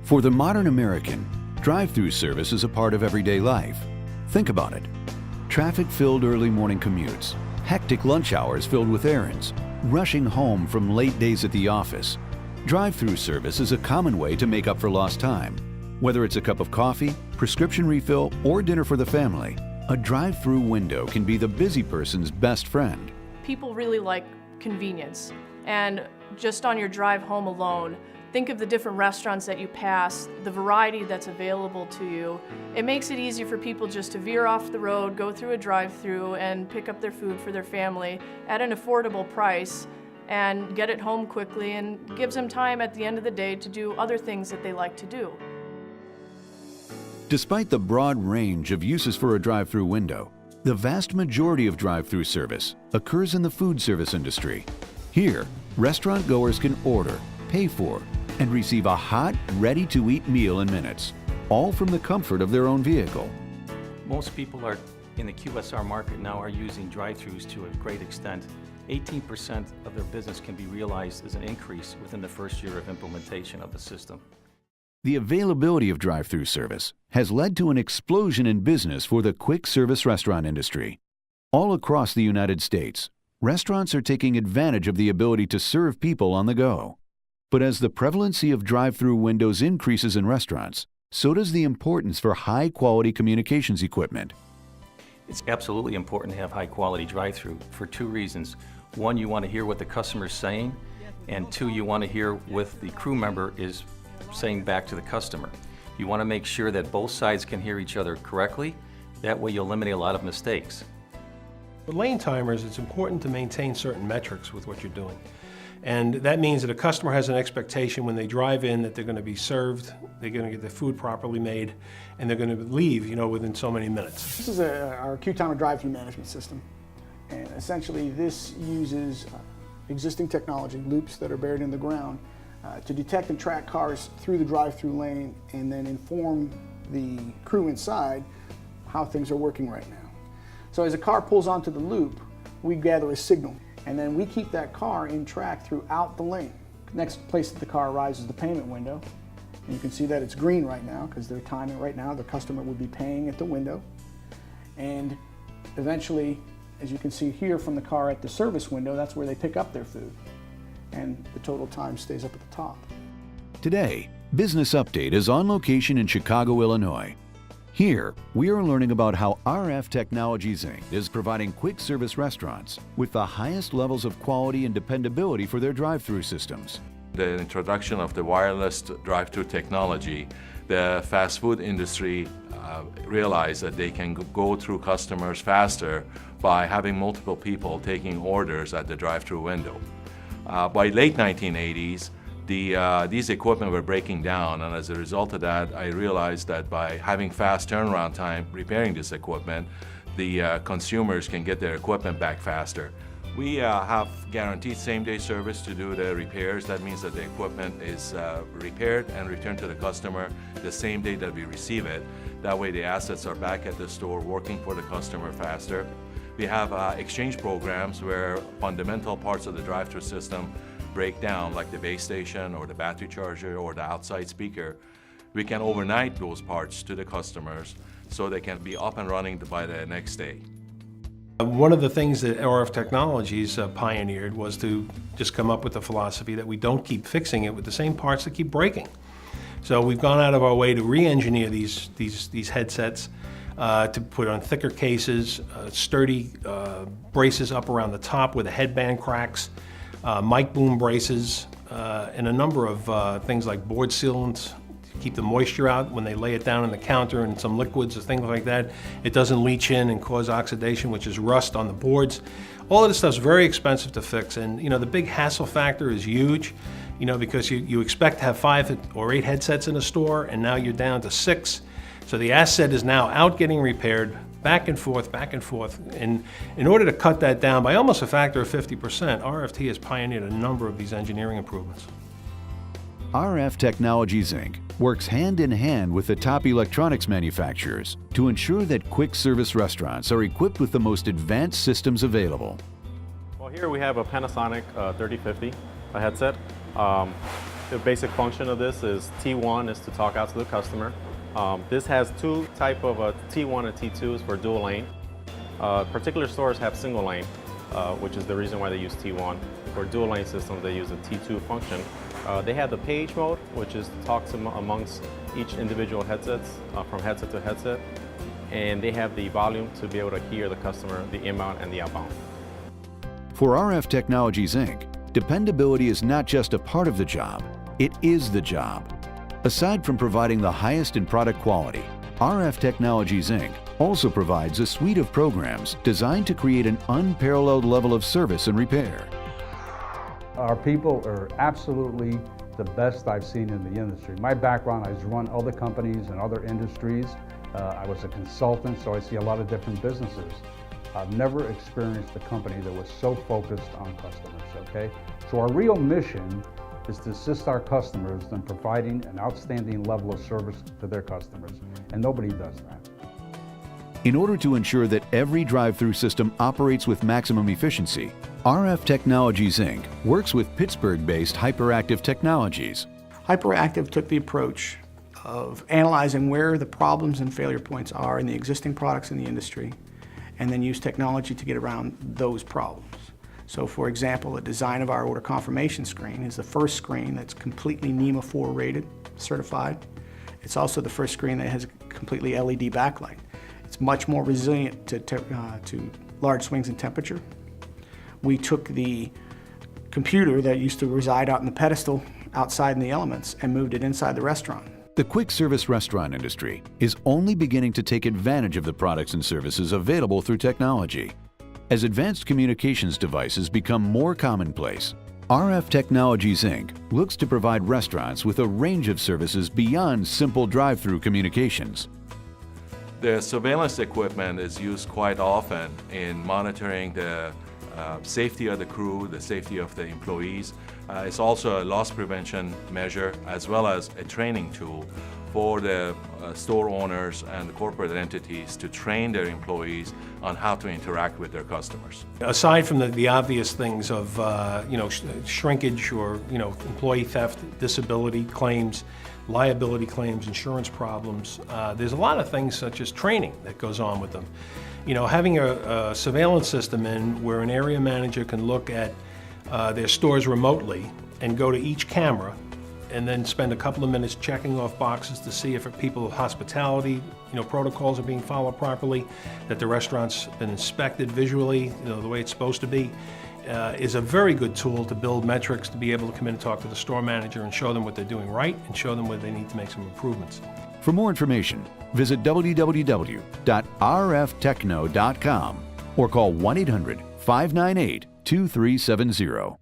For the modern American, drive-through service is a part of everyday life. Think about it. Traffic-filled early morning commutes, hectic lunch hours filled with errands, rushing home from late days at the office. Drive-through service is a common way to make up for lost time. Whether it's a cup of coffee, prescription refill, or dinner for the family, a drive-through window can be the busy person's best friend. People really like convenience, and just on your drive home alone, think of the different restaurants that you pass, the variety that's available to you. It makes it easy for people just to veer off the road, go through a drive-through, and pick up their food for their family at an affordable price and get it home quickly, and gives them time at the end of the day to do other things that they like to do. Despite the broad range of uses for a drive-through window, the vast majority of drive-through service occurs in the food service industry. Here, restaurant goers can order, pay for, and receive a hot, ready-to-eat meal in minutes, all from the comfort of their own vehicle. Most people are in the QSR market now are using drive-thrus to a great extent. 18% of their business can be realized as an increase within the first year of implementation of the system. The availability of drive-through service has led to an explosion in business for the quick service restaurant industry. All across the United States, restaurants are taking advantage of the ability to serve people on the go. But as the prevalency of drive-through windows increases in restaurants, so does the importance for high-quality communications equipment. It's absolutely important to have high-quality drive-through for two reasons. One, you want to hear what the customer is saying, and two, you want to hear what the crew member is saying back to the customer. You want to make sure that both sides can hear each other correctly. That way you'll eliminate a lot of mistakes. With lane timers, it's important to maintain certain metrics with what you're doing. And that means that a customer has an expectation when they drive in that they're going to be served, they're going to get their food properly made, and they're going to leave, within so many minutes. This is our Q-Timer drive-through management system. And essentially this uses existing technology, loops that are buried in the ground, to detect and track cars through the drive-through lane and then inform the crew inside how things are working right now. So as a car pulls onto the loop, we gather a signal, and then we keep that car in track throughout the lane. Next place that the car arrives is the payment window. And you can see that it's green right now because they're timing right now. The customer would be paying at the window. And eventually, as you can see here from the car at the service window, that's where they pick up their food. And the total time stays up at the top. Today, Business Update is on location in Chicago, Illinois. Here, we are learning about how RF Technologies Inc. is providing quick service restaurants with the highest levels of quality and dependability for their drive-through systems. The introduction of the wireless drive-through technology, the fast food industry realized that they can go through customers faster by having multiple people taking orders at the drive-through window. By late 1980s, these equipment were breaking down, and as a result of that, I realized that by having fast turnaround time repairing this equipment, the consumers can get their equipment back faster. We have guaranteed same-day service to do the repairs. That means that the equipment is repaired and returned to the customer the same day that we receive it. That way the assets are back at the store working for the customer faster. We have exchange programs where fundamental parts of the drive-through system break down, like the base station or the battery charger or the outside speaker. We can overnight those parts to the customers so they can be up and running by the next day. One of the things that RF Technologies pioneered was to just come up with the philosophy that we don't keep fixing it with the same parts that keep breaking. So we've gone out of our way to re-engineer these headsets, to put on thicker cases, sturdy braces up around the top where the headband cracks, mic boom braces, and a number of things like board sealants to keep the moisture out when they lay it down on the counter, and some liquids or things like that. It doesn't leach in and cause oxidation, which is rust on the boards. All of this stuff's very expensive to fix, and the big hassle factor is huge, because you expect to have 5 or 8 headsets in a store, and now you're down to 6. So the asset is now out getting repaired, back and forth, and in order to cut that down by almost a factor of 50%, RFT has pioneered a number of these engineering improvements. RF Technologies Inc. works hand in hand with the top electronics manufacturers to ensure that quick service restaurants are equipped with the most advanced systems available. Well, here we have a Panasonic 3050 headset. The basic function of this is T1 is to talk out to the customer. This has two type of T1 and T2s for dual lane. Particular stores have single lane, which is the reason why they use T1. For dual lane systems, they use a T2 function. They have the page mode, which is talks amongst each individual headsets from headset to headset. And they have the volume to be able to hear the customer, the inbound and the outbound. For RF Technologies, Inc., dependability is not just a part of the job, it is the job. Aside from providing the highest in product quality, RF Technologies, Inc. also provides a suite of programs designed to create an unparalleled level of service and repair. Our people are absolutely the best I've seen in the industry. My background, I've run other companies and other industries. I was a consultant, so I see a lot of different businesses. I've never experienced a company that was so focused on customers, okay? So our real mission is to assist our customers in providing an outstanding level of service to their customers, and nobody does that. In order to ensure that every drive-through system operates with maximum efficiency, RF Technologies, Inc. works with Pittsburgh-based Hyperactive Technologies. Hyperactive took the approach of analyzing where the problems and failure points are in the existing products in the industry, and then use technology to get around those problems. So for example, the design of our order confirmation screen is the first screen that's completely NEMA 4 rated, certified. It's also the first screen that has a completely LED backlight. It's much more resilient to large swings in temperature. We took the computer that used to reside out in the pedestal outside in the elements and moved it inside the restaurant. The quick service restaurant industry is only beginning to take advantage of the products and services available through technology. As advanced communications devices become more commonplace, RF Technologies, Inc. looks to provide restaurants with a range of services beyond simple drive-through communications. The surveillance equipment is used quite often in monitoring the safety of the crew, the safety of the employees. It's also a loss prevention measure as well as a training tool for the store owners and the corporate entities to train their employees on how to interact with their customers. Aside from the obvious things of shrinkage or employee theft, disability claims, liability claims, insurance problems, there's a lot of things such as training that goes on with them. Having a surveillance system in where an area manager can look at their stores remotely and go to each camera and then spend a couple of minutes checking off boxes to see if people's hospitality, protocols are being followed properly, that the restaurant's been inspected visually, the way it's supposed to be, is a very good tool to build metrics, to be able to come in and talk to the store manager and show them what they're doing right and show them where they need to make some improvements. For more information, visit www.rftechno.com or call 1-800-598-2370.